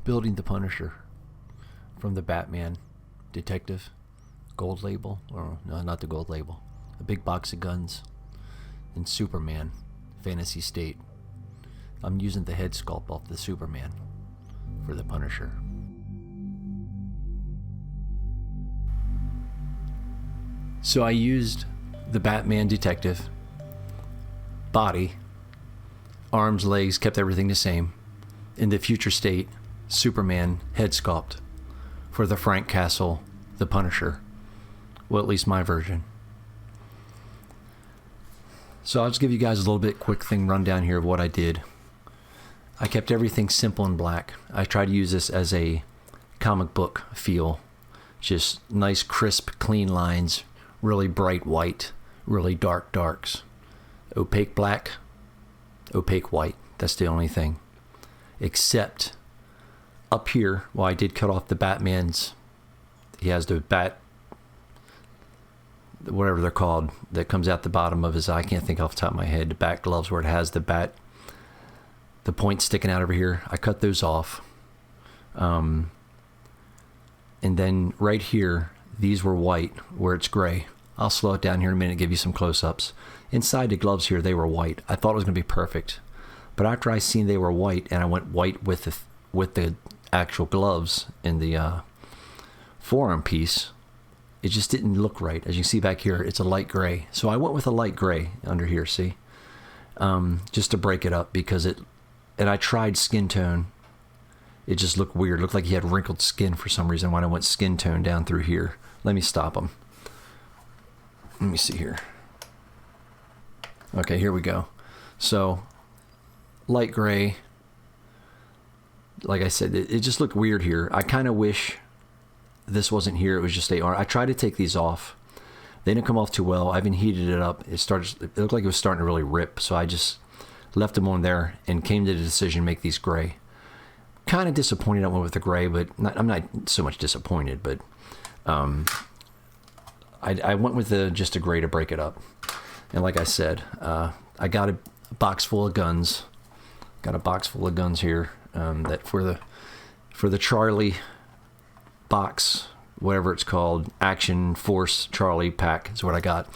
building the Punisher from the Batman Detective gold label, or no, not the gold label, a big box of guns, and Superman Fantasy State. I'm using the head sculpt off the Superman for the Punisher. So I used the Batman Detective body, arms, legs, kept everything the same, in the future state Superman head sculpt for the Frank Castle, the Punisher. Well, at least my version. So I'll just give you guys a little bit quick thing rundown here of what I did. I kept everything simple and black. I tried to use this as a comic book feel. Just nice, crisp, clean lines, really bright white, really dark darks. Opaque black, opaque white. That's the only thing. Except up here, well, I did cut off the Batman's. He has the bat, whatever they're called, that comes out the bottom of his eye. I can't think off the top of my head. The bat gloves where it has the bat, the point sticking out over here. I cut those off. And then right here, these were white where it's gray. I'll slow it down here in a minute and give you some close-ups. Inside the gloves here, they were white. I thought it was going to be perfect. But after I seen they were white, and I went white with the actual gloves in the forearm piece, it just didn't look right. As you can see back here, it's a light gray. So I went with a light gray under here, see? Just to break it up, because and I tried skin tone. It just looked weird. It looked like he had wrinkled skin for some reason when I went skin tone down through here. Let me stop him. Let me see here. Okay, here we go. So, light gray. Like I said, it just looked weird here. I kind of wish this wasn't here. It was just AR. I tried to take these off. They didn't come off too well. I even heated it up. It looked like it was starting to really rip. So I just left them on there and came to the decision to make these gray. Kind of disappointed I went with the gray, but I'm not so much disappointed. But I went with just a gray to break it up. And like I said, I got a box full of guns. Got a box full of guns here. That for the Charlie box, whatever it's called, Action Force Charlie pack is what I got.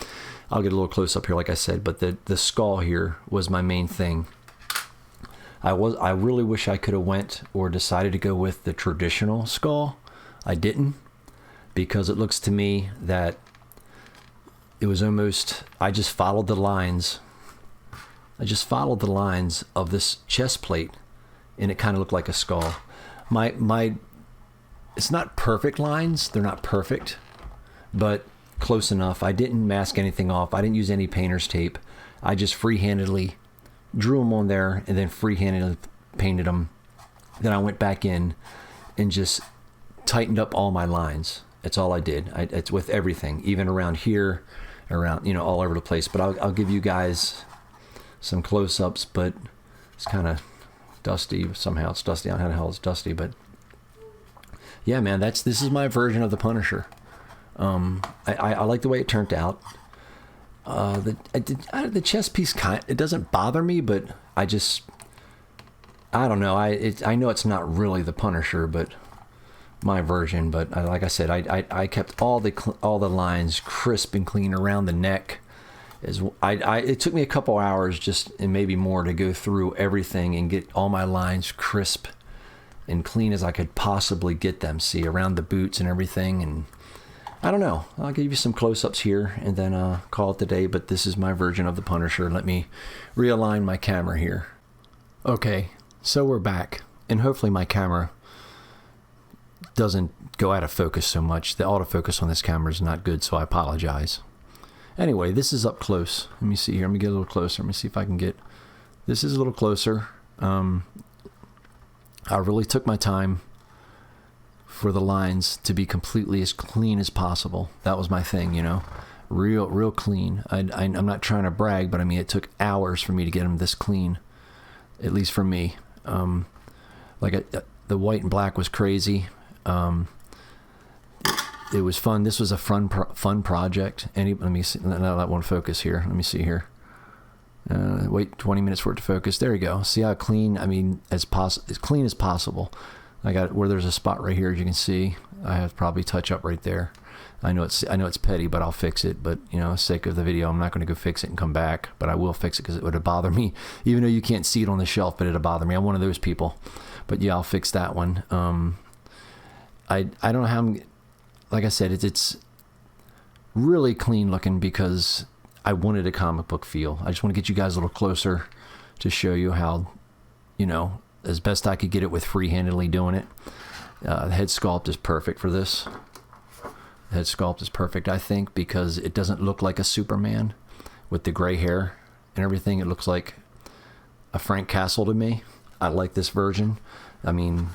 I'll get a little close up here, like I said, but the skull here was my main thing. I really wish I could have went or decided to go with the traditional skull. I didn't, because it looks to me that it was almost, I just followed the lines. I just followed the lines of this chest plate, and it kind of looked like a skull. It's not perfect lines. They're not perfect, but close enough. I didn't mask anything off. I didn't use any painter's tape. I just freehandedly drew them on there and then freehandedly painted them. Then I went back in and just tightened up all my lines. That's all I did. It's with everything, even around here, around, all over the place. But I'll give you guys some close-ups, but it's kind of dusty. Somehow it's dusty. I don't know how the hell it's dusty, but yeah, man, this is my version of the Punisher. I like the way it turned out. The chest piece it doesn't bother me, but I don't know. I know it's not really the Punisher, but my version. But like I said, I kept all the lines crisp and clean around the neck. It took me a couple hours, and maybe more, to go through everything and get all my lines crisp and clean as I could possibly get them. See, around the boots and everything. And I don't know. I'll give you some close-ups here and then call it the day. But this is my version of the Punisher. Let me realign my camera here. Okay, so we're back. And hopefully my camera doesn't go out of focus so much. The autofocus on this camera is not good, so I apologize. Anyway, this is up close. Let me see here. Let me get a little closer. Let me see if I can get... This is a little closer. I really took my time for the lines to be completely as clean as possible. That was my thing, real clean. I'm not trying to brag, but I mean, it took hours for me to get them this clean, at least for me. The white and black was crazy. It was fun. This was a fun project. Let me see. Now that won't focus here. Let me see here. Wait 20 minutes for it to focus. There you go. See how clean? I mean, as clean as possible. I got where there's a spot right here, as you can see. I have probably touch up right there. I know it's petty, but I'll fix it. But you know, sake of the video, I'm not going to go fix it and come back. But I will fix it because it would bother me, even though you can't see it on the shelf. But it'll bother me. I'm one of those people. But yeah, I'll fix that one. I don't know how I'm. Like I said, it's really clean looking because I wanted a comic book feel. I just want to get you guys a little closer to show you how, you know, as best I could get it with free-handedly doing it. The head sculpt is perfect for this. The head sculpt is perfect, I think, because it doesn't look like a Superman with the gray hair and everything. It looks like a Frank Castle to me. I like this version. I mean,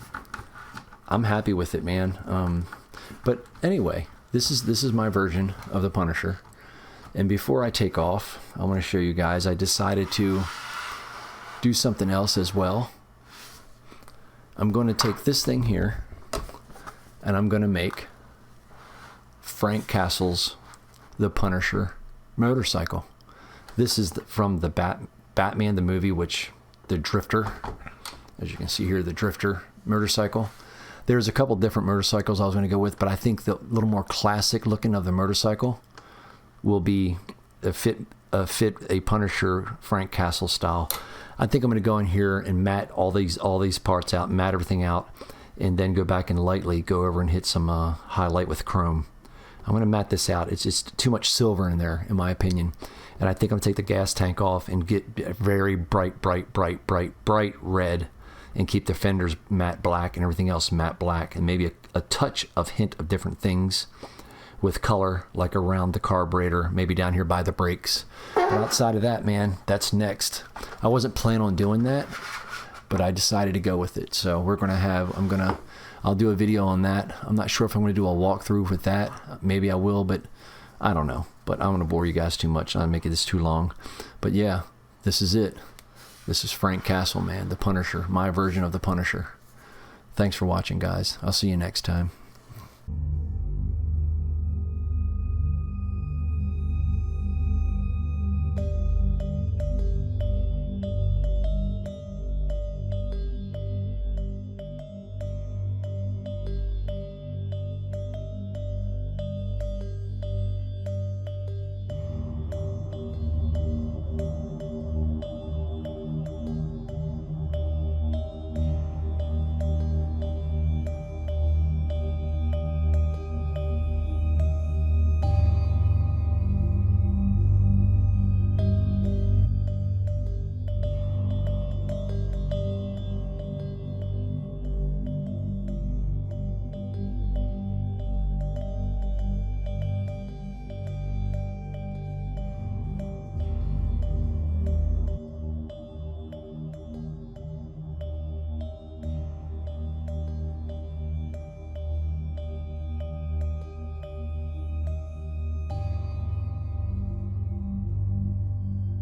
I'm happy with it, man. But anyway, this is my version of the Punisher. And before I take off, I want to show you guys, I decided to do something else as well. I'm going to take this thing here, and I'm going to make Frank Castle's The Punisher motorcycle. This is from the Batman the movie, which the Drifter, as you can see here, the Drifter motorcycle. There's a couple different motorcycles I was going to go with, but I think the little more classic looking of the motorcycle will be fit a Punisher Frank Castle style. I think I'm going to go in here and matte all these parts out, matte everything out, and then go back and lightly go over and hit some highlight with chrome. I'm going to matte this out. It's just too much silver in there, in my opinion. And I think I'm going to take the gas tank off and get very bright red, and keep the fenders matte black and everything else matte black, and maybe a touch of hint of different things with color, like around the carburetor, maybe down here by the brakes. But outside of that, man, that's next. I wasn't planning on doing that, but I decided to go with it. So I'll do a video on that. I'm not sure if I'm going to do a walkthrough with that. Maybe I will, but I don't know. But I'm going to bore you guys too much. I'm making this too long. But yeah, this is it. This is Frank Castle, man, the Punisher, my version of the Punisher. Thanks for watching, guys. I'll see you next time.